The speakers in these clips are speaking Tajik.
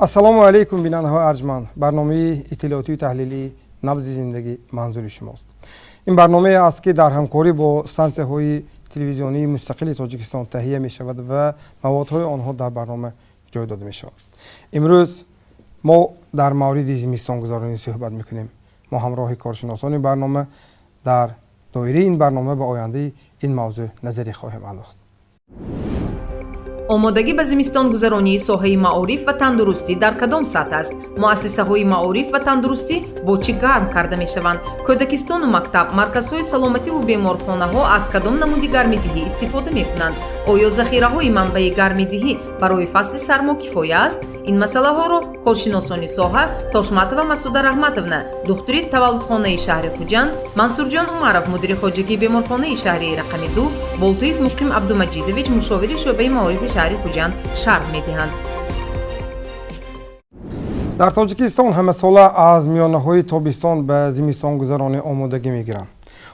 ассалому алайкум бинандаҳои арҷманд. барномаи иттилоотию таҳлилии набзи зиндагӣ манзури шумост. ин барномае аст ки дар ҳамкорӣ бо стансияҳои телевизионии мустақили тоҷикистон таҳия мешавад ва маводҳои онҳо дар барнома ҷой дода мешавад. имрӯз мо дар мавриди зимистонгузаронӣ суҳбат мекунем. мо ҳамроҳи коршиносони барнома дар доираи ин барнома ба ояндаи ин мавзӯъ назарӣ хоҳем андохт. омодагӣ ба зимистонгузаронии соҳаи маориф ва тандурустӣ дар кадом сатҳ аст? муассисаҳои маориф ва тандурустӣ бо чӣ гарм карда мешаванд? кӯдакистону мактаб, марказҳои саломативу беморхонаҳо аз кадом намуди гармидиҳӣ истифода мекунанд? оё захираҳои манбаи гармидиҳӣ барои фасли сармо кифоя аст? ин масъалаҳоро коршиносони соҳа Тошматова Масуда Раҳматовна, духтури таваллудхонаи шаҳри Хуҷанд, Мансурҷон Умаров, мудири хоҷагии беморхонаи шаҳри рақами 2, Болтуев Муқим Абдумаҷидович, мушовири шӯъбаи маорифи шаҳри Хуҷанд шарҳ медиҳанд. дар Тоҷикистон ҳамасола аз миёнаҳои тобистон ба зимистонгузаронӣ омодагӣ мегиранд.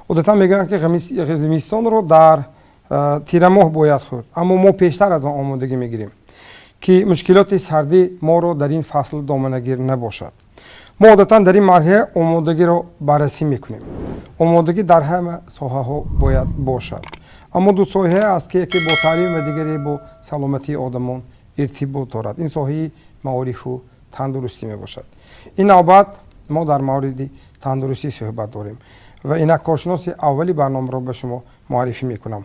Одатан мегӯянд, ки зимистонро дар тирамоҳ бояд хурд, аммо мо пештар аз он омодагӣ мегирем, ки мушкилоти сардӣ моро дар ин фасл домангир набошад. мо одатан дар ин марҳила омодагиро баррасӣ мекунем. омодагӣ дар ҳама соҳаҳо бояд бошад. аммо ду соҳае аст, ки яке бо таълим ва дигаре бо саломатии одамон иртибот дорад. ин соҳаи маорифу тандурустӣ мебошад. ин навбат мо дар мавриди тандурустӣ суҳбат дорем ва инак коршиноси аввали барномаро ба шумо муаррифӣ мекунам.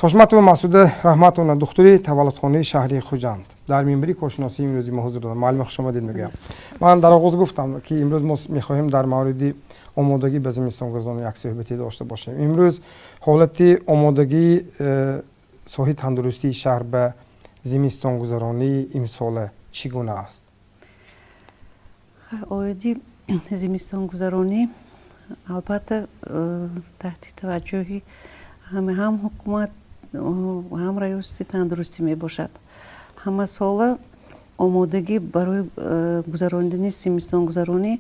Тошматова Масуда Раҳматовна, духтури таваллудхонаи шаҳри Хуҷанд, дар минбари коршиносии имрӯзи мо ҳузур дорам. маълума хушомадед мегӯям. ман дар оғоз гуфтам, ки имрӯз мо мехоҳем дар мавриди омодагӣ ба зимистонгузаронӣ як суҳбате дошта бошем. имрӯз ҳолати омодагии соҳаи тандурустии шаҳр ба зимистонгузаронии имсола чӣ гуна аст? оиди зимистонгузаронӣ албатта таҳти таваҷҷӯҳи ҳам ҳукумат, ҳам раёсати тандурустӣ мебошад. ҳамасола омодагӣ барои гузарондани зимистонгузаронӣ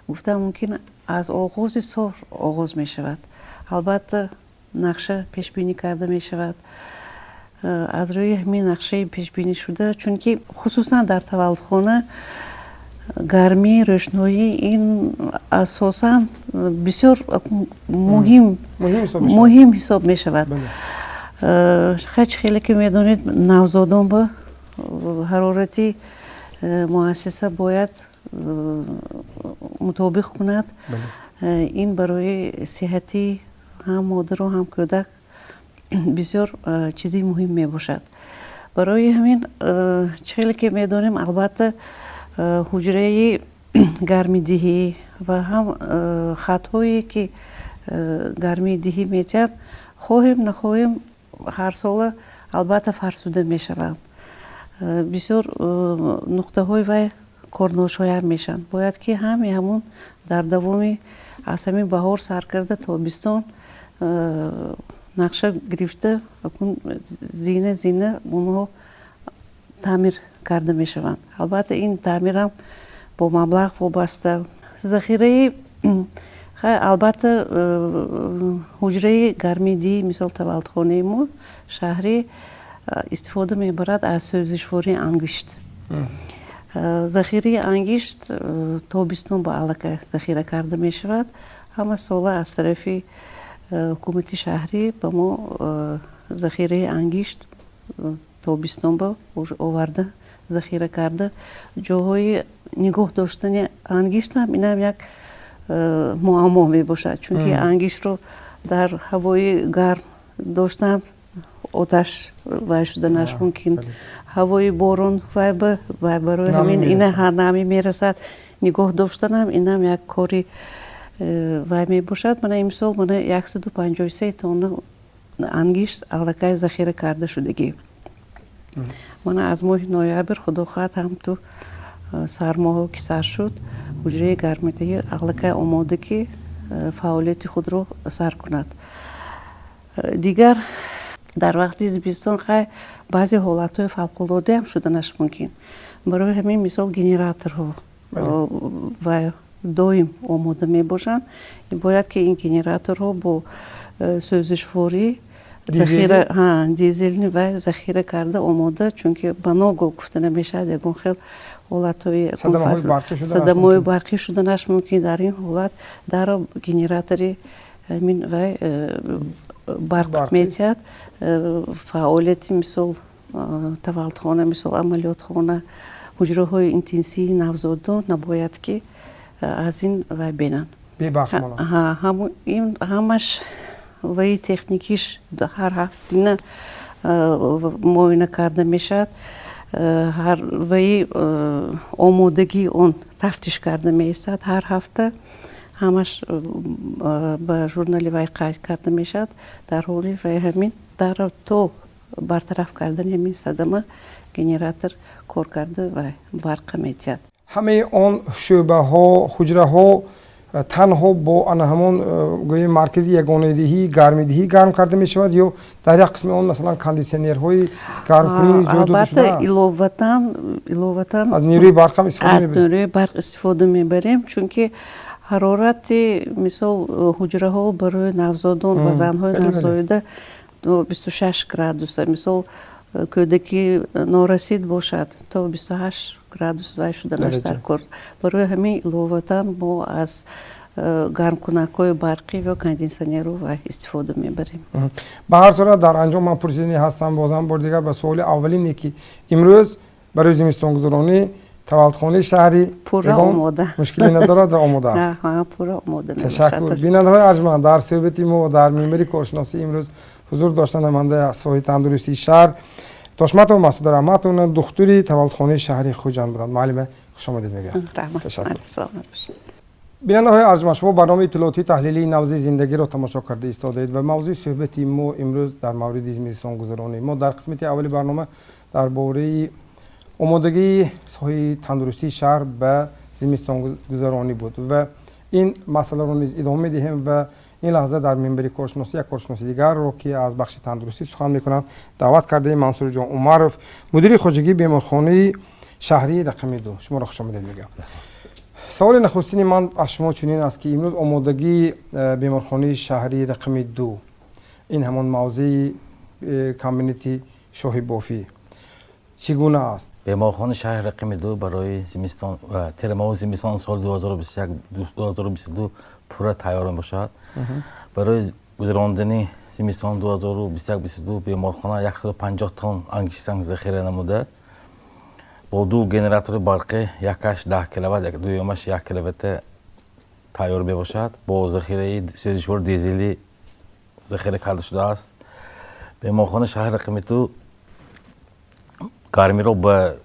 гуфта мумкин аз оғози сол оғоз мешавад. албатта нақша пешбинӣ карда мешавад. аз рӯи ҳамин нақшаи пешбинишуда, чунки хусусан дар таваллудхона гармӣ, рӯшноӣ ин асосан бисёр муҳим ҳисоб мешавад. хеле ки медонед, навзодон ба ҳарорати муассиса бояд мутобиқ кунад. ин барои сеҳати ҳам модару ҳам кӯдак бисёр чизи муҳим мебошад. барои ҳамин хеле ки медонем, албатта ҳуҷраи гармидиҳӣ ва ҳам хатҳое ки гармидиҳӣ метиҳад, хоҳем нахоҳем ҳар сола албатта фарсуда мешаванд. бисёр нуқтаҳои вай корношоя мешаванд. бояд ки ҳамун дар давоми аз ҳамин баҳор сар карда тобистон нақша гирифта зина онҳо таъмир карда мешаванд. албатта ин таъмирам бо маблағ вобаста. захираи албатта ҳуҷраи гармидиҳӣ, мисол таваллудхонаи мо шаҳрӣ истифода мебарад аз сӯзишвории ангишт. захираи ангишт тобистон ба аллакай захира карда мешавад. ҳамасола аз тарафи ҳукумати шаҳрӣ ба мо захираи ангишт тобистон ба оварда захира карда. ҷоҳои нигоҳ доштани ангиштам инам як муаммо мебошад, чунки ангиштро дар ҳавои гарм доштан оташ вай шуданаш мумкин. ҳавои борон вай барои ҳамин ина нами мерасад. нигоҳ доштанам инам як кори вай мебошад. мана имсол 153 тонна ангишт аллакай захира карда шудагӣ. мана аз моҳи ноябр худо хоҳад ҳам ту сармоҳо ки сар шуд, ҳуҷраи гармидиҳӣ аллакай омода ки фаъолияти худро сар кунад. дигар дар вақти зимистон баъзе ҳолатҳои фавқулоддаам шуданаш мумкин. барои ҳамин мисол генераторҳо ва доим омода мебошанд. бояд ки ин генераторҳо бо сӯзишворӣ дизелни вай захира карда омода, чунки ба ного гуфта намешавад ягон хел ҳолатҳои садамои барқӣ шуданаш мумкин. дар ин ҳолат даро генератори вай барқ метиҳад. фаъолияти мисол таваллудхона, мисол амалиётхона, ҳуҷраҳои интенсивии навзодон набояд ки аз ин вай бинанд. ҳамаш ваи техникиш ҳар ҳафтина муоина карда мешавад. ваи омодагии он тафтиш карда меистад. ҳар ҳафта ҳамаш ба журнали вай қайд карда мешавад. дар ҳоли вай ҳамин дар то бартараф кардани ҳамин садама генератор кор карда вай барқа метиҳад. ҳамаи он шӯъбаҳо, ҳуҷраҳо танҳо бо ана ҳамон гӯё маркази ягонадиҳӣ, гармидиҳӣ гарм карда мешавад ё дар як қисми он масалан кондитсионерҳои гармкунӣ ҷой дода шудааст? иловатан аз нерӯи барқ ҳам истифода мебарем. аз нерӯи барқ истифода мебарем, чунки ҳарорати мисол ҳуҷраҳо барои навзодон ва занҳои навзоида 26 градуса, мисол кӯдаки норасид бошад то 28 градус вай шуданаш дар кор. барои ҳамин иловатан мо аз гармкунакҳои барқӣ ё кондитсионерҳо вай истифода мебарем. ба ҳар сурат дар анҷом ман пурсидани ҳастам бозам бор дигар ба суоли аввалине ки имрӯз барои зимистонгузаронӣ таваллудхонаи шаҳри пурра омода мушкиле надорад ва омода аст. пурра омода мебошад. ташаккур. бинандаҳои арҷманд, дар суҳбати мо дар минбари коршиносӣ имрӯз ҳузур дошта намояндаи соҳаи тандурустии шаҳр тошматов масъуд раҳматовна духтури таваллудхонаи шаҳри хуҷанд буданд. муаллима хушомадед мегӯям. бинандаҳои арҷманд, шумо барномаи иттилоотии таҳлилии навзи зиндагиро тамошо карда истодаед ва мавзӯи суҳбати мо имрӯз дар мавриди зимистонгузаронӣ. мо дар қисмати аввали барнома дар бораи омодагии соҳаи тандурустии шаҳр ба зимистонгузаронӣ буд ва ин масъаларо низ идома медиҳем ва ин лаҳза дар минбари коршиносӣ як коршиноси дигарро ки аз бахши тандурустӣ сухан мекунанд даъват кардаем. мансурҷон умаров, мудири хоҷагии беморхонаи шаҳрии рақами 2. шуморо хушомадед мегӯям. саволи нахустини ман аз шумо чунин аст ки имрӯз омодагии беморхонаи шаҳрии рақами 2 ин ҳамон мавзеи коммунити шоҳи бофӣ чӣ гуна аст? беморхонаи шаҳри рақами 2 барои зимистон тирамоҳи зимистон соли 2021-2022 пурра тайёр мебошад. барои гузарондани зимистон 2021-2022 беморхона 150 тонн ангишсан захира намуда бо 2 генератори барқӣ, якаш 10 киловатт, дуюмаш 1 киловатт тайёр мебошад. бо захираи 34 дизели захира карда шудааст. беморхонаи шаҳри рақами 2 гармиро ба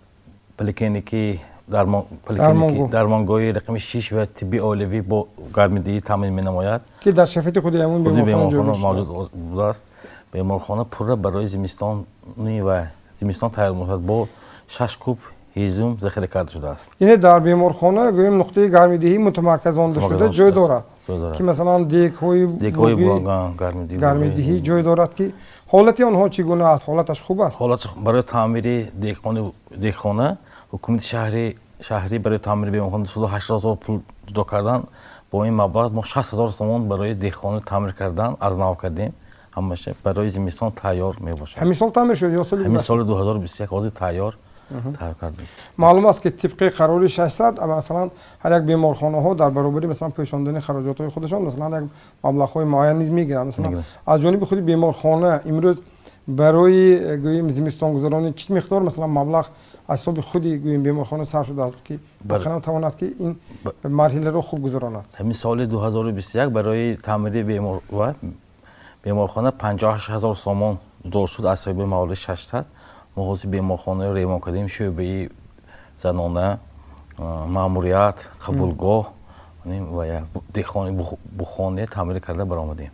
поликлиники дармонгоҳи рақами 6 ва тибби оилавӣ бо гармидиҳӣ таъмин менамояд ки дар шафати худи ҳамон беморхона мавҷуд будааст. беморхона пурра барои зимистони ва зимистон тайёр мебошад бо 6 куб ҳизум захира карда шудааст. яъне дар беморхона гӯем нуқтаи гармидиҳӣ мутамарказонда шуда ҷой дорад ки масалан дегҳои гармидиҳӣ ҷой дорад ки ҳолати онҳо чӣ гуна аст? ҳолаташ хуб аст? ҳолаташ барои таъмири дегхона ҳукумати шаҳрӣ барои таъмири беморхона 80 000 пул ҷудо кардан. бо ин маблағ мо 60 000 сомон барои дегхона таъмир кардан аз нав кардем. ҳамаша барои зимистон тайёр мебошад. ҳамин сол таъмир шуд ё соли гузашта? соли 2021 ҳозир тайёр кардем. маълум аст ки тибқи қарори 600 масалан ҳар як беморхонаҳо дар баробари масалан пӯшондани хароҷотҳои худашон масалан як маблағҳои муайян низ мегиранд. масалан аз ҷониби худи беморхона имрӯз барои гӯем зимистонгузаронӣ чӣ миқдор масалан маблағ аз ҳисоби худи гӯем беморхона сарф шудааст ки бахана тавонад ки ин марҳиларо хуб гузаронад? ҳамин соли 2021 барои таъмири беморхона 58 000 сомон ҷудо шуд аз ҳисоби маблағи 600. мо ҳозир беморхонаро ремонт кардем. шӯъбаи занона, маъмурият, қабулгоҳ ва дehqoni бухоне таъмир карда баромадем.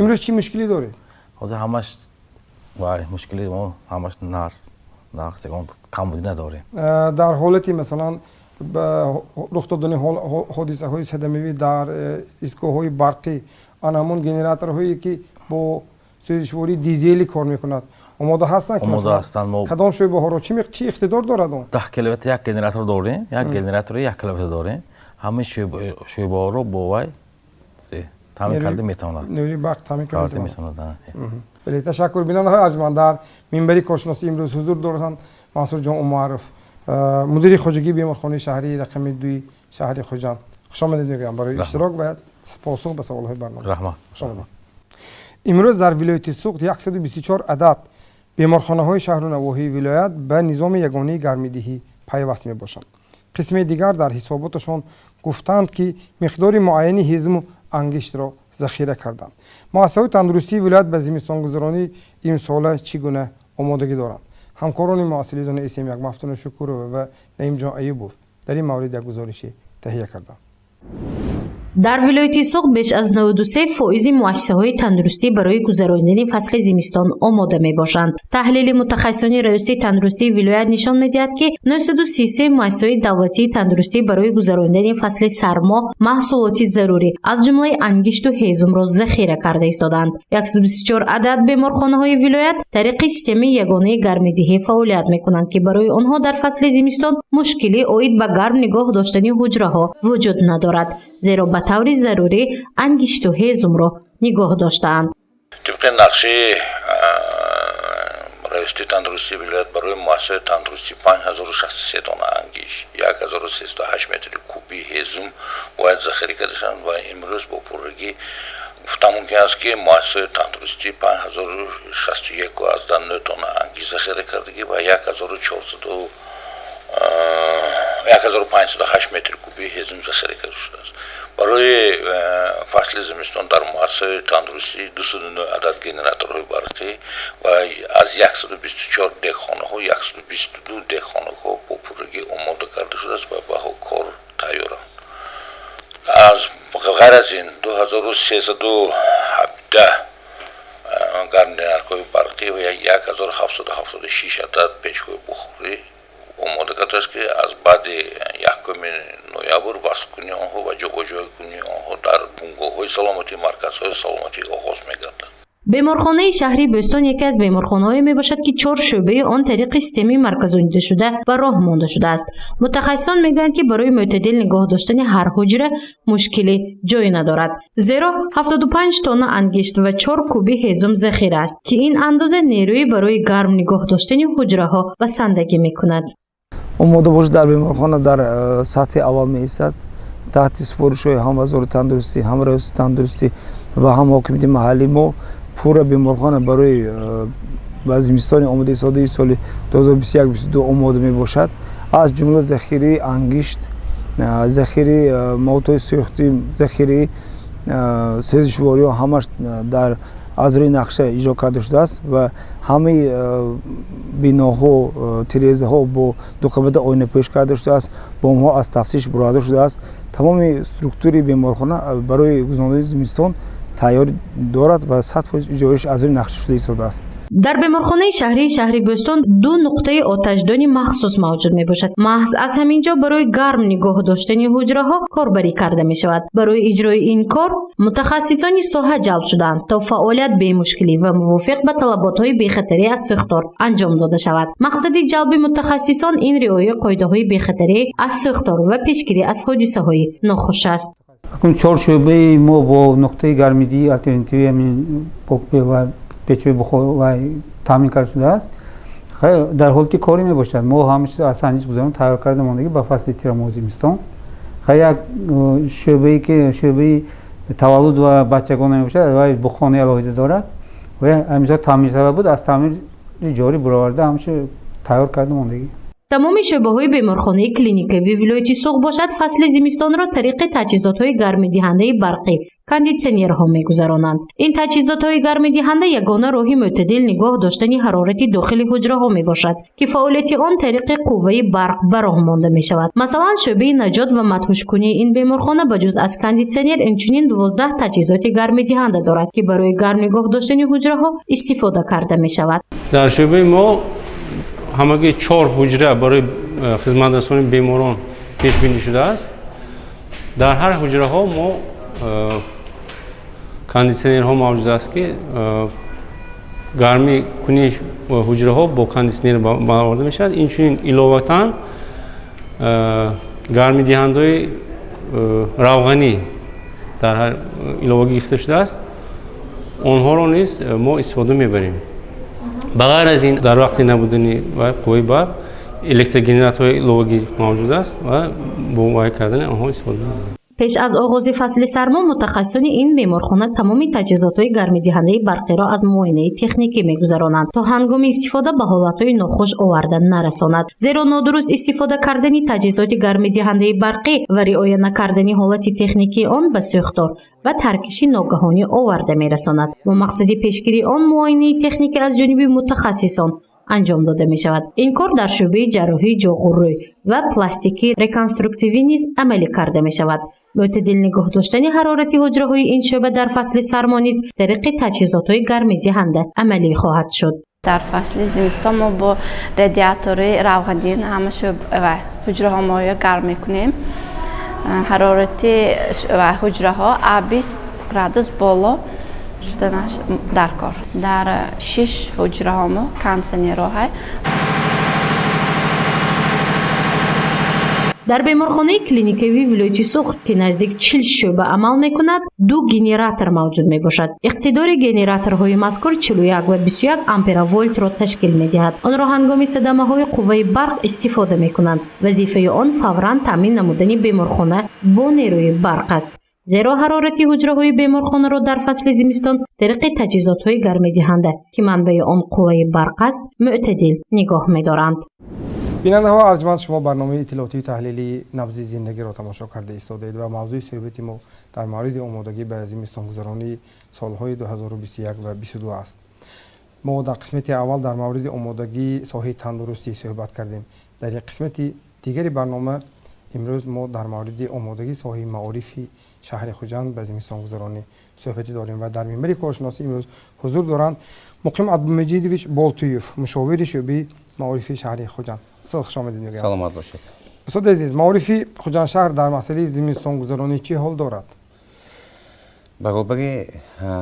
имрӯз чӣ мушкилӣ доред? ҳозир ҳамаш мушкили мо ҳамаш нақс ягон камбудӣ надорем. дар ҳолати масалан рух додани ҳодисаҳои садамавӣ дар истгоҳҳои барқӣ ан ҳамон генераторҳое ки бо сӯзишвории дизели кор мекунад омода ҳастанд? омода ҳастанд. кадом шӯъбаҳоро чӣ иқтидор дорад он? 10 киловатт як генератор дорем, як генератори 1 киловатт дорем. ҳамаи шӯъбаҳоро бо вай тамин карда метавонад. نیروی برق تامین карда کنید. метавонад. بله تشکر. بیننده‌های ارجمند، در منبری کارشناسی امروز حضور دارند منصور جان معرف، مدیر خواجگی بیمارخانه شهری رقم 2 شهر خوجند. خوش آمدید میگم برای اشتراک و پاسخ به سوال‌های برنامه. رحمت. خوش آمدید. امروز در ولایت سوخت 124 عدد بیمارخانه‌های شهر و نواحی ولایت به نظام یگانه گرمیدهی پیوست میباشند. قسم دیگر در حساباتشان گفتند که مقدار معینی هضم و انگشت را ذخیره کردند. مؤسسه تندرستی ولایت به زمستانگذرانی امسال چگونه آمادگی دارند؟ همکاران مؤسسه زن اسم یک مفتون شکر و نعیم جان ایوب در این مورد یک گزارش تهیه کردند. дар вилояти суғд беш аз 93% муассисаҳои тандурустӣ барои гузарондани фасли зимистон омода мебошанд. таҳлили мутахассисони раёсати тандурустии вилоят нишон медиҳад, ки 933 муассисаҳои давлатии тандурустӣ барои гузарондани фасли сармо маҳсулоти зарурӣ аз ҷумлаи ангишту ҳезумро захира карда истоданд. 124 адад беморхонаҳои вилоят тариқи системаи ягонаи гармидиҳӣ фаъолият мекунанд, ки барои онҳо дар фасли зимистон мушкилӣ оид ба гарм нигоҳ доштани ҳуҷраҳо вуҷуд надорад, зеро ба таври зарурӣ ангишту ҳезумро нигоҳ доштаанд. طبق نقشه رئیستی تندرستی ولایت برای مؤسسه تندرستی 5063 دانه انگیش 1308 متر کوبی هزوم باید ذخیره کرده شوند و امروز با پررگی گفتم ممکن است که مؤسسه تندرستی 5061 از 9 دانه انگیش ذخیره کردگی و 1508 متر کوبی هزوم ذخیره کرده شده است. برای فصل زمستان در مؤسسه تندرستی 209 عدد گنراتورهای برقی و از 124 دهخانه ها 122 دهخانه ها با پررگی آماده کرده شده است و به کار تیارند. از غیر از این 2317 گرم‌نرک‌های برقی و 1776 عدد پنجگاه بخاری آماده کرده است که از بعد 1 نوامبر وصل کنی آنها و جابجایی کنی آنها در بنگاه‌های سلامتی مرکزهای سلامتی آغاز می‌گردد. беморхонаи шаҳри бӯстон яке аз беморхонаҳое мебошад, ки 4 шӯъбаи он тариқи системаи марказонидашуда ба роҳ монда шудааст. мутахассисон мегӯянд, ки барои мӯътадил нигоҳ доштани ҳар ҳуҷра мушкилӣ ҷой надорад, зеро 75 тонна ангишт ва 4 куби ҳезум захира аст, ки ин андоза нерӯӣ барои гарм нигоҳ доштани ҳуҷраҳо басандагӣ мекунад. омода боши дар беморхона дар сатҳи аввал меистад таҳти супоришҳои ҳам вазори тандурустӣ, ҳам раёсати тандурустӣ ва ҳам ҳокимияти маҳаллӣ мо пурра беморхона барои ба зимистони омодаи содаи соли 2021-22 омода мебошад. аз ҷумла захираи ангишт, захираи маводҳои сӯхтӣ, захираи сезишвориҳо ҳамаш дар аз рӯи нақша иҷро карда шудааст ва ҳамаи биноҳо, тирезаҳо бо дуқабада ойнапӯш карда шудааст, бомҳо аз тафтиш бурда шудааст. тамоми структураи беморхона барои гузарондани зимистон тайёр дорад ва 100% иҷроиш аз рӯи нақша шуда истодааст. дар беморхонаи шаҳрии шаҳри бӯстон 2 нуқтаи оташдони махсус мавҷуд мебошад. маҳз аз ҳамин ҷо барои гарм нигоҳ доштани ҳуҷраҳо корбарӣ карда мешавад. барои иҷрои ин кор мутахассисони соҳа ҷалб шуданд, то фаъолият бемушкилӣ ва мувофиқ ба талаботҳои бехатарӣ аз сӯхтор анҷом дода шавад. мақсади ҷалби мутахассисон ин риояи қоидаҳои бехатарӣ аз сӯхтор ва пешгирӣ аз ҳодисаҳои нохуш аст. акун 4 шӯъбаи мо бо нуқтаи гармидии алтернативӣ ва печои бухор ва таъмин карда шудааст. дар ҳолати корӣ мебошад. мо ҳамаша аз санҷиш гузарон тайёр карда мондагӣ ба фасли тирамоҳ зимистон. як шӯъбае ки шӯъбаи таваллуд ва бачагон мебошад ва бухонаи алоҳида дорад ва ҳамисо таъмиршуда буд, аз таъмири ҷорӣ буроварда ҳамаша тайёр карда мондагӣ. тамоми шӯъбаҳои беморхонаи клиникавии вилояти суғд бошад фасли зимистонро тариқи таҷҳизотҳои гармидиҳандаи барқӣ кондитсионерҳо мегузаронанд. ин таҷҳизотҳои гармидиҳанда ягона роҳи мӯътадил нигоҳ доштани ҳарорати дохили ҳуҷраҳо мебошад, ки фаъолияти он тариқи қувваи барқ ба роҳ монда мешавад. масалан шӯъбаи наҷот ва матҳушкунии ин беморхона ба ҷуз аз кондитсионер инчунин 12 таҷҳизоти гармидиҳанда дорад, ки барои гарм нигоҳ доштани ҳуҷраҳо истифода карда мешавад. дар шӯъбаи мо ҳамагӣ 4 ҳуҷра барои хизматрасони беморон пешбинӣ шудааст. дар ҳар ҳуҷраҳо мо кондитсионерҳо мавҷуд аст, ки гармӣ кунии ҳуҷраҳо бо кондитсионер бароварда мешавад. инчунин иловатан гармидиҳандаҳои равғанӣ дар ҳар илова гирифта шудааст, онҳоро низ мо истифода мебарем. ба ғайр аз ин дар вақти набудани қувваи барқ электрогенераторҳои иловагӣ мавҷуд аст ва бо вай кардани онҳо истифода мебарем. пеш аз оғози фасли сармо мутахассисони ин беморхона тамоми таҷҳизотҳои гармидиҳандаи барқиро аз муоинаи техникӣ мегузаронанд то ҳангоми истифода ба ҳолатҳои нохуш оварда нарасонад. Зеро нодуруст истифода кардани таҷҳизоти гармидиҳандаи барқӣ ва риоя накардани ҳолати техникии он ба сӯхтор ва таркиши ногаҳонӣ оварда мерасонад. бо мақсади пешгирии он муоинаи техникӣ аз ҷониби мутахассисон анҷом дода мешавад. ин кор дар шӯъбаи ҷарроҳии ҷоғуррӯй ва пластикӣ реконструктивӣ низ амалӣ карда мешавад. мӯътадил нигоҳ доштани ҳарорати ҳуҷраҳои ин шӯъба дар фасли сармо низ тариқи таҷҳизотҳои гармидиҳанда амалӣ хоҳад шуд. дар фасли зимистон мо бо радиатори равғанин ҳама ҳуҷраҳо моро гарм мекунем. ҳарорати ҳуҷраҳо 20 градус боло шуда дар кор. дар 6 ҳуҷраҳо мо кондитсионерҳо ҳаст. дар беморхонаи клиникавии вилояти суғд ки наздик 40 шӯъба амал мекунад, 2 генератор мавҷуд мебошад. иқтидори генераторҳои мазкур 41 ва 21 амперавольтро ташкил медиҳад. онро ҳангоми садамаҳои қувваи барқ истифода мекунанд. вазифаи он фавран таъмин намудани беморхона бо нерӯи барқ аст. зеро ҳарорати ҳуҷраҳои беморхонаро дар фасли зимистон тариқи таҷҳизотҳои гармидиҳанда ки манбаи он қувваи барқ аст мӯътадил нигоҳ медоранд. бинандаҳо арҷманд, шумо барномаи иттилоотии таҳлилии набзи зиндагиро тамошо карда истодаед ва мавзӯи суҳбати мо дар мавриди омодагӣ ба зимистонгузаронии солҳои 2021 ва 2022 аст. мо дар қисмати аввал дар мавриди омодагии соҳаи тандурустӣ суҳбат кардем. дар як қисмати дигари барнома имрӯз мо дар мавриди омодагии соҳаи маорифи шаҳри хуҷанд ба зимистонгузаронӣ суҳбатӣ дорем ва дар минбари коршиносӣ имрӯз ҳузур доранд муқим абдумаҷидович болтуев, мушовири шӯъбаи маорифи шаҳри хуҷанд. Устод хуш омадед мегӯям. саломат бошед. Устод азиз, маорифи хуҷандшаҳр дар масъалаи зимистонгузаронӣ чӣ ҳол дорад? баробари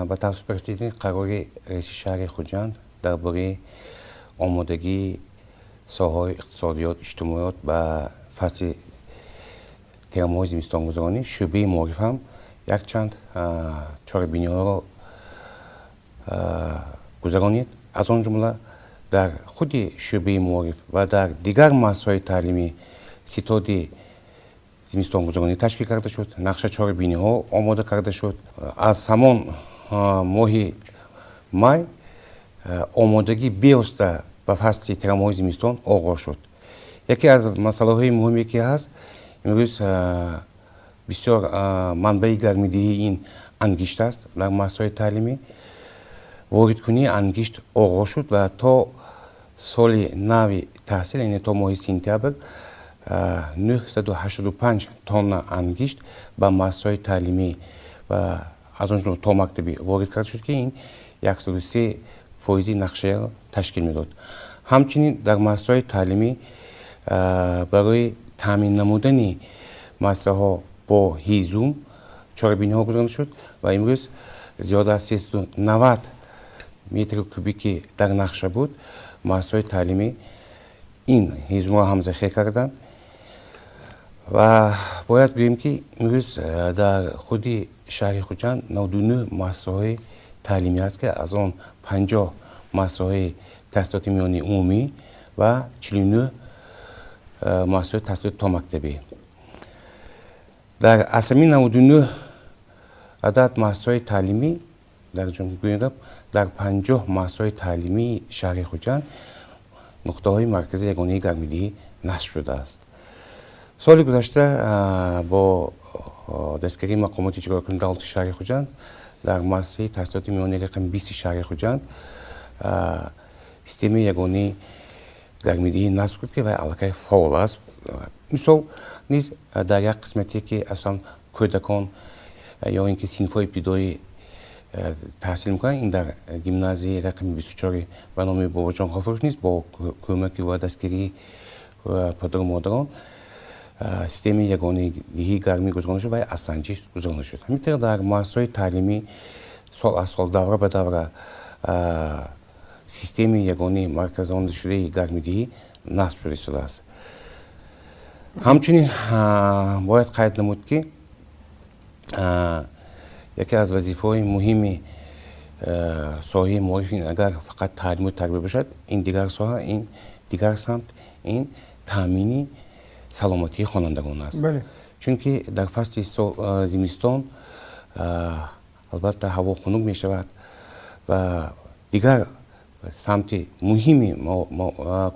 ба тавсиф расидани қарори раиси шаҳри хуҷанд дар бораи омодагии соҳаҳои иқтисодиёт, иҷтимоиёт ба фасли тирамоҳи зимистонгузаронӣ шӯъбаи маориф ҳам якчанд чорабиниҳоро гузаронид. аз он ҷумла дар худи шӯъбаи маориф ва дар дигар муассисаҳои таълимӣ ситоди зимистонгузаронӣ ташкил карда шуд, нақша чорабиниҳо омода карда шуд. аз ҳамон моҳи май омодагӣ бевосита ба фасли тирамоҳи зимистон оғоз шуд. яке аз масъалаҳои муҳиме ки ҳаст, имрӯз бисёр манбаи гармидиҳии ин ангишт аст дар муассисаҳои таълимӣ. воридкунии ангишт оғоз шуд ва то соли нави таҳсил, яъне то моҳи сентябр 985 тонна ангишт ба муассисаҳои таълимӣ ва аз он ҷумла то мактаби ворид карда шуд ки ин 103% нақшаро ташкил медод. ҳамчунин дар муассисаҳои таълимӣ барои таъмин намудани муассисаҳо бо ҳизум чорабиниҳо гузаронда шуд ва имрӯз зиёда аз 390 метри кубики дар нақша буд. муассисаҳои таълимӣ ин ҳизумро ҳам захира карданд ва бояд гӯем ки имрӯз дар худи шаҳри хуҷанд 99 муассисаҳои таълимӣ аст ки аз он 50 муассисаҳои таҳсилоти миёнаи умумӣ ва 49 муассисаҳои таҳсилоти томактабӣ. дар аз ҳамин 99 адад муассисаҳои таълимӣ дар 50 муассисаҳои таълимии шаҳри хуҷанд нуқтаҳои маркази ягонаи гармидиҳӣ насб шудааст. соли гузашта бо дастгирии мақомоти иҷрокунанда ҳолати шаҳри хуҷанд дар муассисаи таҳсилоти миёнаи рақами 20 шаҳри хуҷанд системаи ягонаи гармидиҳӣ насб курд ки вай аллакай фаъол аст. мисол низ дар як қисмате ки асlan кӯдакон ё ин ки синфҳои ибтидоӣ таҳсил мекунанд, ин дар гимназияи рақами 24 ба номи бобоҷон ғофуров низ бо кӯмаки ва дастгирии падару модарон системаи ягонаи гармӣ гузаронда шуд ва аз санҷиш гузаронда шуд. ҳамин тавр дар муассисаҳои таълимӣ сол аз сол давра ба давра системаи ягонаи марказонда шудаи гармидиҳӣ насб шуда истодааст. ҳамчунин бояд қайд намуд ки яке аз вазифаҳои муҳими соҳаи маориф ин агар фақат таълиму тарбия бошад, ин дигар соҳа, ин дигар самт, ин таъмини саломатии хонандагон аст. Чунки дар фасли зимистон албатта ҳаво хунук мешавад ва дигар самти муҳими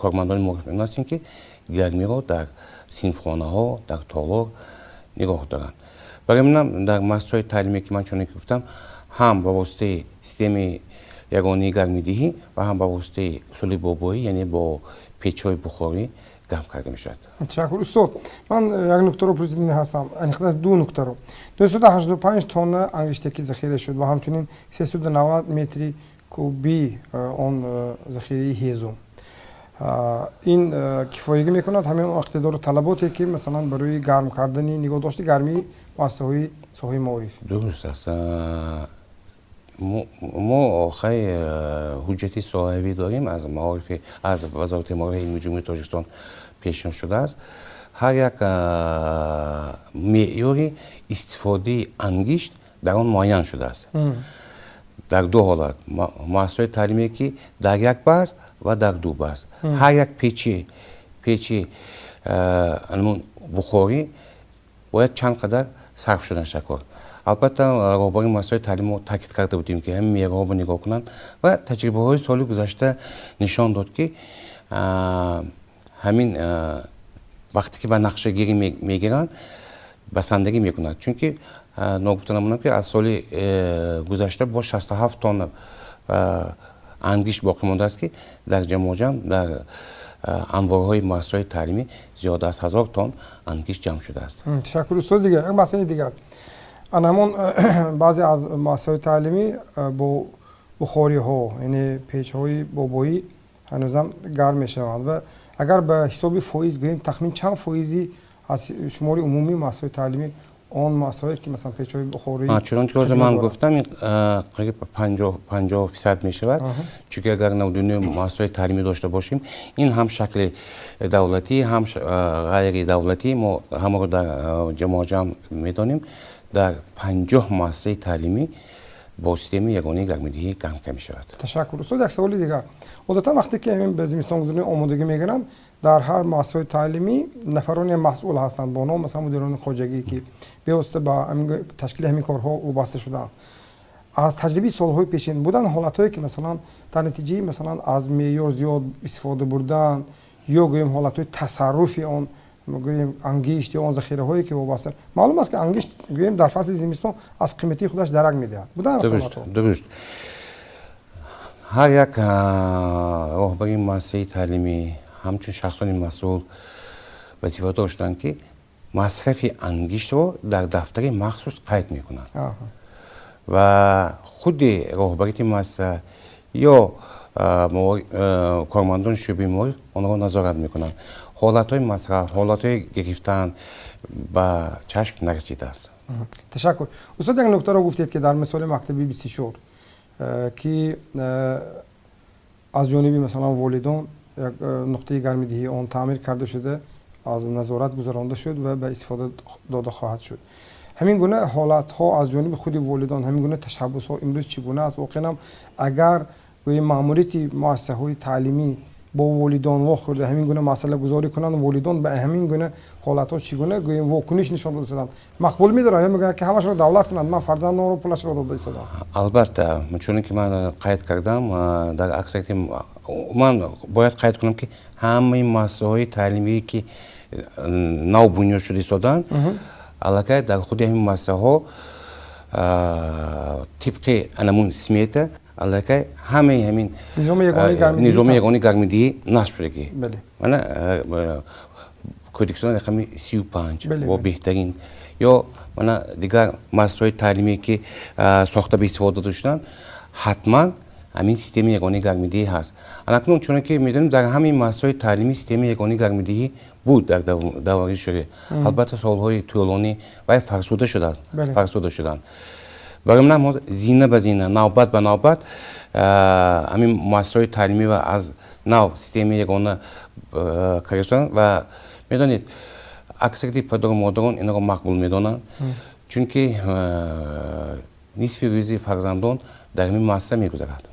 кормандони маориф ин астем ки гармиро дар синфхонаҳо, дар толор нигоҳ доранд. Барои ин дар муассисаҳои таълимие ки ман чунин гуфтам, ҳам ба воситаи системаи ягонаи гармидиҳӣ ва ҳам ба воситаи усули бобоӣ, яъне бо печҳои бухорӣ гарм карда мешавад. Ташаккур устод. Ман як нуктаро пурсида ҳастам. Аниқта ду нуктаро. 285 тонна ангиштаки захира шуд ва ҳамчунин 390 метри куби он захираи ҳезум. ин кифоягӣ мекунад ҳамин иқтидору талаботе ки масалан барои гарм кардани нигоҳдошти гармии муассисаҳои соҳаи маориф. Дуруст аст. мо хай ҳуҷҷати соҳавӣ дорем аз вазорати маорифи илми ҷумҳурии Тоҷикистон пешниҳод шудааст. ҳар як меъёри истифодаи ангишт дар он муайян шудааст. дар ду ҳолат муассисаҳои таълимие ки дар як баъз ва дар ду баъз. ҳар як печи бухорӣ бояд чанд қадар сарф шудан шакор. албатта роҳбари муассисаҳои таълимо таъкид карда будем ки ҳамин меъёрҳоро нигоҳ кунанд ва таҷрибаҳои соли гузашта нишон дод ки ҳамин вақте ки ба нақшагирӣ мегиранд басандагӣ мекунад. Чунки ногуфта намонам ки аз соли гузашта бо 67 тонна ангишт боқӣ мондааст ки дар ҷамоҷам дар анборҳои муассисаҳои таълимӣ зиёда аз 1000 тонн ангишт ҷамъ шудааст. Ташаккур устод. Дигар як масъалаи дигар. Анамон баъзе аз муассисаҳои таълимӣ бо бухориҳо, яъне печҳои бобоӣ ҳанӯзам гарм мешаванд ва агар ба ҳисоби фоиз гӯем тахмин чанд фоизи аз шумори умумии муассисаҳои таълимӣ он муассисаҳое ки масалан печҳои бухорӣ чунон ки ҳозир ман гуфтам қариб 50% мешавад. Чунки агар навдуни муассисаҳои таълимӣ дошта бошем, ин ҳам шакли давлатӣ, ҳам ғайри давлатӣ, мо ҳамаро дар ҷамоҷам медонем. дар 50 муассисаи таълимӣ бо системаи ягонаи гармидиҳӣ гарм карда мешавад. Ташаккур. Устод, як саволи дигар. Одатан вақте ки ҳамин ба зимистонгузаронӣ омодагӣ мегиранд, дар ҳар муассисаҳои таълимӣ нафароне масъул ҳастанд бо ном масалан мудирони хоҷагӣ ки бевосита ба ташкили ҳамин корҳо вобаста шудаанд. аз таҷрибаи солҳои пешин будан ҳолатҳое ки масалан дар натиҷаи масалан аз меъёр зиёд истифода бурдан ё гӯем ҳолатҳои тасарруфи он гӯем ангишт ё он захираҳое ки вобаста. маълум аст ки ангишт гӯем дар фасли зимистон аз қиматии худаш дарак медиҳад. будан дуруст. ҳар як роҳбари муассисаи таълимӣ ҳамчун шахсони масъул вазифа доштанд ки масрафи ангиштро дар дафтари махсус қайд мекунанд ва худи роҳбарияти муассиса ё кормандони шӯъбаи маориф онро назорат мекунанд. ҳолатҳои масраф, ҳолатҳои гирифтан ба чашм нарасидааст. Ташаккур. Устод, як нуктаро гуфтед ки дар мисоли мактаби 24 ки аз ҷониби масалан волидон як нуқтаи гармидиҳии он таъмир карда шуда аз назорат гузаронда шуд ва ба истифода дода хоҳад шуд. ҳамин гуна ҳолатҳо аз ҷониби худи волидон, ҳамин гуна ташаббусҳо имрӯз чӣ гуна аст? воқеан агар маъмурияти муассисаҳои таълимӣ бо волидон вохӯрда ҳамин гуна масъала гузорӣ кунанд, волидон ба ҳамин гуна ҳолатҳо чӣ гуна гӯем вокуниш нишон дода истоданд? мақбул медоранд ё мегӯянд ки ҳамашро давлат кунанд, ман фарзандонро пулашро дода истодам? албатта, чуне ки ман қайд кардам, дар аксарияти ман бояд қайд кунам ки ҳамаи муассисаҳои таълимие ки нав бунёд шуда истоданд, аллакай дар худи ҳамин муассисаҳо тибқи анамун смета аллакай ҳамаи ҳамин низоми ягонаи гармидиҳӣ насб шудагӣ. Мана кодексони рақами 35 бо беҳтарин ё мана дигар муассисаҳои таълимие ки сохта ба истифода дода шуданд, ҳатман ҳамин системаи ягонаи гармидиҳӣ ҳаст. Анакнун чуна ки медонем дар ҳамаи муассисаҳои таълимӣ системаи ягонаи гармидиҳӣ буд дар давраи шӯъбе. Албатта солҳои тӯлонӣ вай фарсуда шуданд. барои ман зина ба зина, навбат ба навбат ҳамин муассисаҳои таълимӣ ва аз нав системаи ягона каристан ва медонед аксарияти падару модарон инро мақбул медонанд, чунки нисфи рӯзи фарзандон дар ин муассиса мегузарад.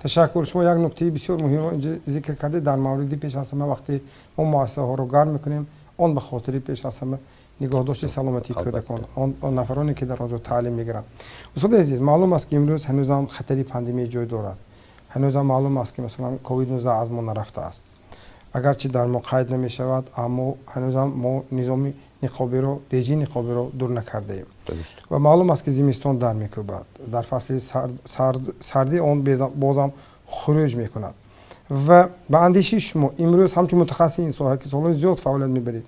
ташаккур. шумо як нуктаи бисёр муҳимро инҷо зикр кардед дар мавриди пеш аз ҳама вақте мо муассисаҳоро гарм мекунем, он ба хотири пеш аз ҳама нигоҳдошти саломатии кӯдакон, он нафароне ки дар онҷо таълим мегиранд. устоди азиз, маълум аст ки имрӯз ҳанӯзам хатари пандемия ҷой дорад. ҳанӯзам маълум аст ки масалан covid-19 аз мо нарафтааст. агарчи дар мо қайд намешавад, аммо ҳанӯзам мо низоми ниқобиро, реҷии ниқобиро дур накардаем. ва маълум аст ки зимистон дар мекӯбад. дар фасли сардӣ он бозам хуруҷ мекунад. ва ба андеши шумо имрӯз ҳамчун мутахассиси ин соҳа ки солҳои зиёд фаъолият мебаред,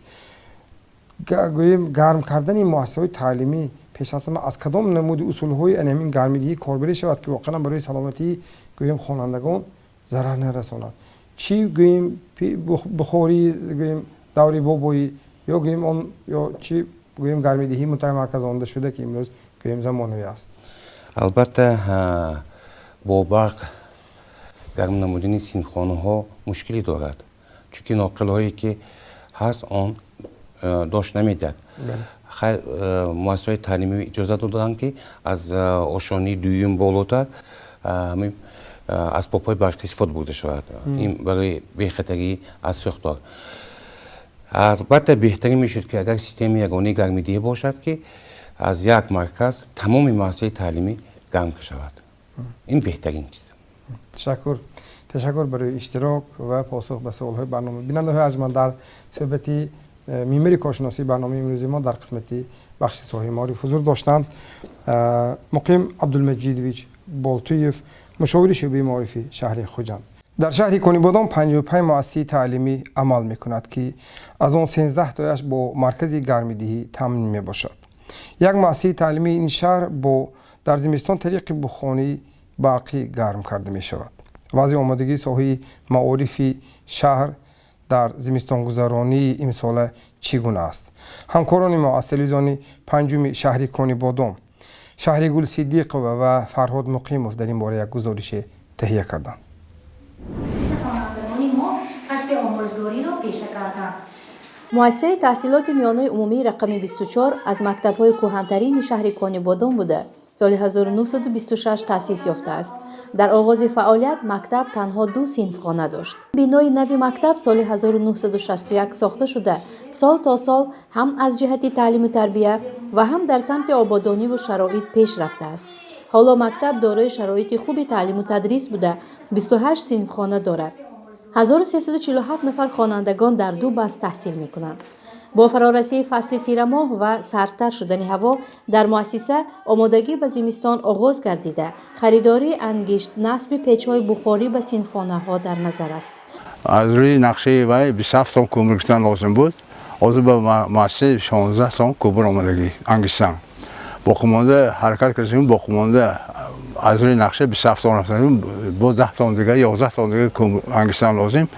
гӯем гарм кардани муассисаҳои таълимӣ пеш аз ҳама аз кадом намуди усулҳои анҳамин гармидиҳӣ корбарӣ шавад ки воқеан барои саломатии гӯем хонандагон зарар нарасонад? чӣ гӯем бухории гӯем даври бобоӣ ё гӯем он ё чӣ гӯем гармидиҳӣ мутамарказонда шуда ки имрӯз гӯем замоновӣ аст? албатта бо барқ гарм намудани синфхонаҳо мушкилӣ дорад, чунки ноқилҳое ки ҳаст он дошт намедиҳад. муассисаҳои таълимӣ иҷоза доданд ки аз ошонии дуюм болотар асбобҳои барқӣ истифода бурда шавад. ин барои бехатарӣ аз сӯхтор. албатта беҳтарин мешуд ки агар системаи ягонаи гармидиҳӣ бошад ки аз як марказ тамоми муассисаи таълимӣ гарм шавад. ин беҳтарин чиз. ташаккур барои иштирок ва посух ба суолҳои барнома. бинандаҳои арҷманд, дар суҳбати меъмари коршиносии барномаи имрӯзи мо дар қисмати бахши соҳаи маориф ҳузур доштанд муқим абдулмаҷидович болтуев, мушовири шӯъбаи маорифи шаҳри хуҷанд. дар шаҳри конибодон 55 муассисаи таълимӣ амал мекунад ки аз он 13 тояш бо маркази гармидиҳӣ таъмин мебошад. як муассисаи таълимии ин шаҳр дар зимистон тариқи бухонии барқӣ гарм карда мешавад. вазъи омодагии соҳаи маорифи шаҳр дар зимистонгузаронии имсола чӣ гуна аст? ҳамкорони мо аз телевизиони панҷуми шаҳри конибодон шаҳригул сиддиқова ва фарҳод муқимов дар ин бора як гузорише таҳия карданд. муассисаи таҳсилоти миёнаҳои умумии рақами 24 аз мактабҳои кӯҳантарини шаҳри конибодон буда соли 1926 таъсис ёфтааст. дар оғози фаъолият мактаб танҳо 2 синфхона дошт. бинои нави мактаб соли 1961 сохта шуда сол то сол ҳам аз ҷиҳати таълиму тарбия ва ҳам дар самти ободониву шароит пеш рафтааст. ҳоло мактаб дорои шароити хуби таълиму тадрис буда 28 синфхона дорад. 1347 нафар хонандагон дар 2 баст таҳсил мекунанд. бо фарорасии фасли тирамоҳ ва сардтар шудани ҳаво дар муассиса омодагӣ ба зимистон оғоз гардида харидории ангишт насби печҳои бухорӣ ба синфхонаҳо дар назар аст. аз рӯи нақшаи вай 27 тон кӯмир гирифтан лозим буд. ҳозир ба муассисаи 16 тон кӯмир омадагӣ ангиштан. боқимонда ҳаракат кардем, боқимонда аз рӯи нақша 27 тон рафтанем, бо 10 тон дигар 11 тон дигар ангиштан лозим.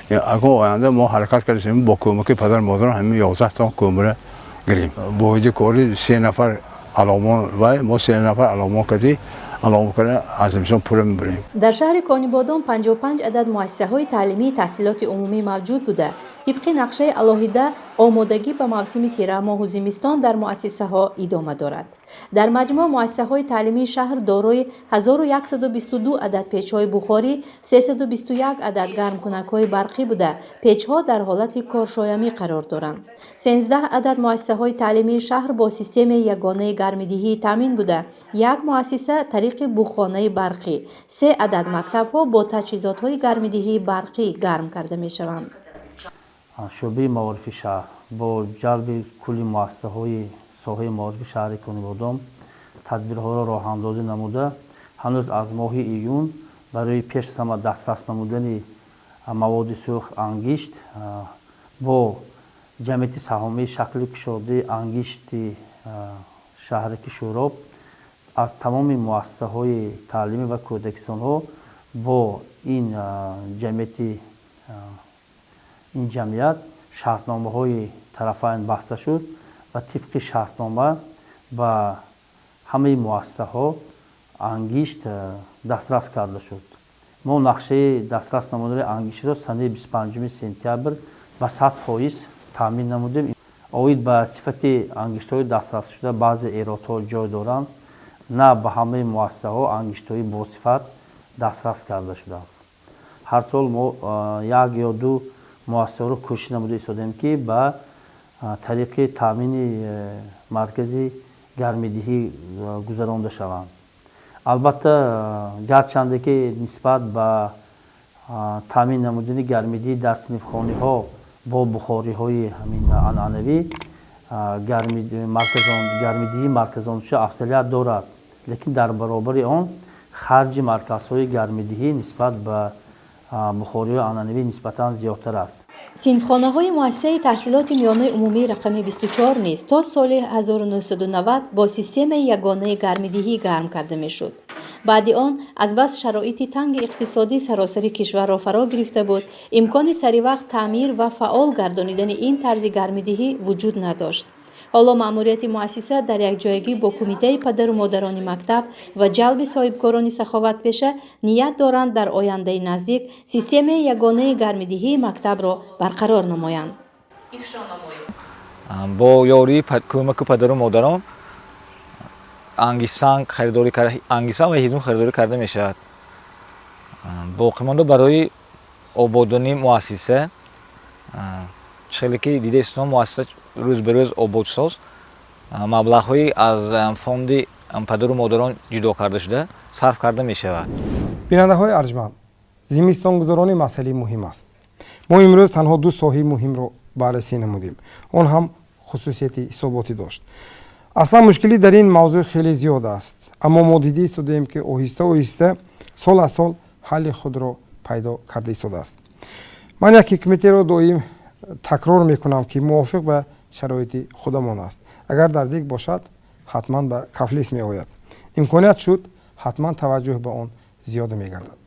агар оянда мо ҳаракат кардем бо кӯмаки падар модарон ҳамин 11 тон кӯмира гирем. боиди кори 3 нафар аломон вай мо 3 нафар аломон кардем. дар шаҳри конибодон 55 адад муассисаҳои таълимии таҳсилоти умумӣ мавҷуд буда тибқи нақшаи алоҳида омодагӣ ба мавсими тирамоҳу зимистон дар муассисаҳо идома дорад. дар маҷмӯъ муассисаҳои таълимии шаҳр дорои 1122 адад печҳои бухорӣ, 321 адад гармкунакҳои барқӣ буда печҳо дар ҳолати коршоямӣ қарор доранд. 13 адад муассисаҳои таълимии шаҳр бо системаи ягонаи гармидиҳӣ таъмин буда як муассиса тариқи бухонаи барқӣ, 3 адад мактабҳо бо таҷҳизотҳои гармидиҳии барқӣ гарм карда мешаванд. шӯъбаи маорифи шаҳр бо ҷалби кулли муассисаҳои соҳаи маорифи шаҳри конибодон тадбирҳоро роҳандозӣ намуда ҳанӯз аз моҳи июн барои пеш аз ҳама дастрас намудани маводи сӯх ангишт бо ҷамъияти саҳомии шакли кушодаи ангишти шаҳрики шӯроб аз тамоми муассисаҳои таълимӣ ва кӯдакистонҳо бо ин ҷамъият шартномаҳои тарафайн баста шуд ва тибқи шартнома ба ҳамаи муассисаҳо ангишт дастрас карда шуд. мо нақшаи дастрас намудани ангиштро санаи 25 сентябр ба 100% таъмин намудем. оид ба сифати ангиштҳои дастрасшуда баъзе эродҳо ҷой доранд, на ба ҳамаи муассисаҳо ангиштҳои босифат дастрас карда шуданд. ҳар сол мо як ё ду муассисаҳоро кӯшиш намуда истодем ки ба тариқи таъмини маркази гармидиҳӣ гузаронда шаванд. албатта гарчанде ки нисбат ба таъмин намудани гармидиҳӣ дар синфхониҳо бо бухориҳои ҳамин анъанавӣ гармидиҳӣ марказоншуда афзалият дорад, лекин дар баробари он харҷи марказҳои гармидиҳӣ нисбат ба бухориҳои анъанавӣ нисбатан зиёдтар аст. синфхонаҳои муассисаи таҳсилоти миёнаи умумии рақами 24 низ то соли 1990 бо системаи ягонаи гармидиҳӣ гарм карда мешуд. баъди он азбас шароити танги иқтисодӣ саросари кишварро фаро гирифта буд, имкони саривақт таъмир ва фаъол гардонидани ин тарзи гармидиҳӣ вуҷуд надошт. ҳоло маъмурияти муассиса дар якҷоягӣ бо кумитаи падару модарони мактаб ва ҷалби соҳибкорони саховатпеша ният доранд дар ояндаи наздик системаи ягонаи гармидиҳии мактабро барқарор намоянд. бо ёрии кӯмаку падару модарон ангисан ва ҳизм харидорӣ карда мешавад. боқимонда барои ободони муассиса чхеле ки дида истон муассиса рӯз ба рӯз ободсоз маблағҳои аз фонди падару модарон ҷудо карда шуда сарф карда мешавад. бинандаҳои арҷманд, зимистонгузаронӣ масъалаи муҳим аст. мо имрӯз танҳо ду соҳаи муҳимро баррасӣ намудем, он ҳам хусусияти ҳисоботӣ дошт. аслан мушкилӣ дар ин мавзӯъ хеле зиёд аст, аммо мо дида истодаем ки оҳиста оҳиста сол аз сол ҳалли худро пайдо карда истодааст. ман як ҳикматеро доим такрор мекунам ки мувофиқ ба шароити худамон аст. агар дардик бошад ҳатман ба кафлис меояд. имконият шуд ҳатман таваҷҷӯҳ ба он зиёда мегардад.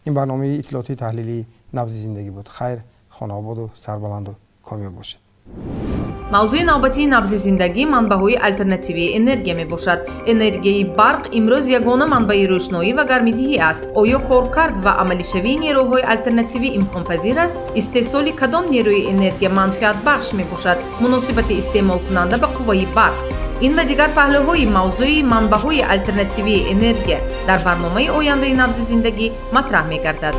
ин барномаи иттилоотии таҳлилии набзи зиндагӣ буд. хайр, хонаободу сарбаланду комёб бошед. мавзӯи навбатии набзи зиндагӣ манбаъҳои алтернативии энергия мебошад. энергияи барқ имрӯз ягона манбаи рӯшноӣ ва гармидиҳӣ аст. оё коркард ва амалишавии нерӯҳои алтернативӣ имконпазир аст? истеҳсоли кадом нерӯи энергия манфиатбахш мебошад муносибати истеъмолкунанда ба қувваи барқ? ин ва дигар паҳлӯҳои мавзӯи манбаъҳои алтернативии энергия дар барномаи ояндаи набзи зиндагӣ матраҳ мегардад.